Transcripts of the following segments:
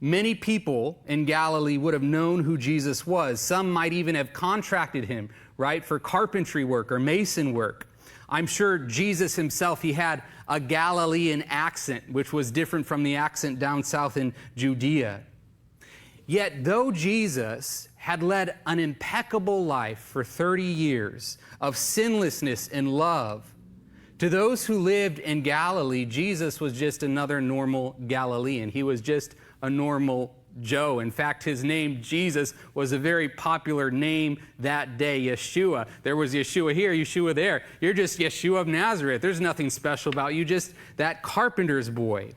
Many people in Galilee would have known who Jesus was. Some might even have contracted him, right, for carpentry work or mason work. I'm sure Jesus himself, he had a Galilean accent, which was different from the accent down south in Judea. Yet, though Jesus had led an impeccable life for 30 years of sinlessness and love, to those who lived in Galilee, Jesus was just another normal Galilean. He was just a normal Joe. In fact, his name, Jesus, was a very popular name that day, Yeshua. There was Yeshua here, Yeshua there. You're just Yeshua of Nazareth. There's nothing special about you, just that carpenter's boy.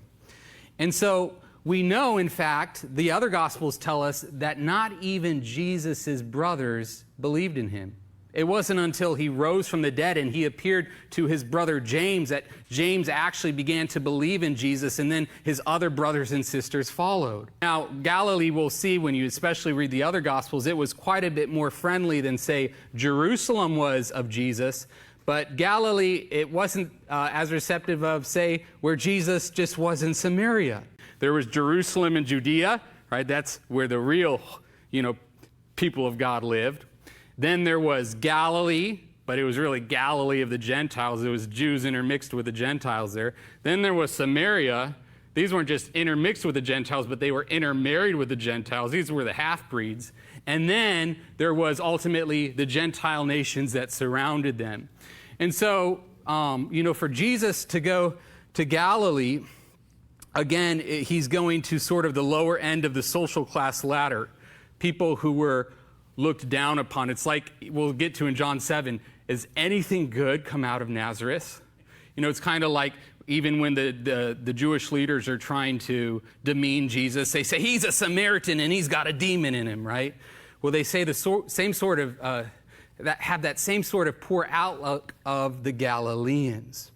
And so we know, in fact, the other Gospels tell us that not even Jesus' brothers believed in him. It wasn't until he rose from the dead and he appeared to his brother James that James actually began to believe in Jesus, and then his other brothers and sisters followed. Now, Galilee, we'll see when you especially read the other Gospels, it was quite a bit more friendly than, say, Jerusalem was of Jesus. But Galilee, it wasn't as receptive of, say, where Jesus just was in Samaria. There was Jerusalem and Judea, right? That's where the real, people of God lived. Then there was Galilee, but it was really Galilee of the Gentiles. It was Jews intermixed with the Gentiles there. Then there was Samaria. These weren't just intermixed with the Gentiles, but they were intermarried with the Gentiles. These were the half-breeds. And then there was ultimately the Gentile nations that surrounded them. And so, for Jesus to go to Galilee, again, he's going to sort of the lower end of the social class ladder. People who were looked down upon. It's like we'll get to in John 7, is anything good come out of Nazareth? It's kind of like even when the Jewish leaders are trying to demean Jesus, they say he's a Samaritan and he's got a demon in him, right? Well, they say the same sort of, that have that same sort of poor outlook of the Galileans.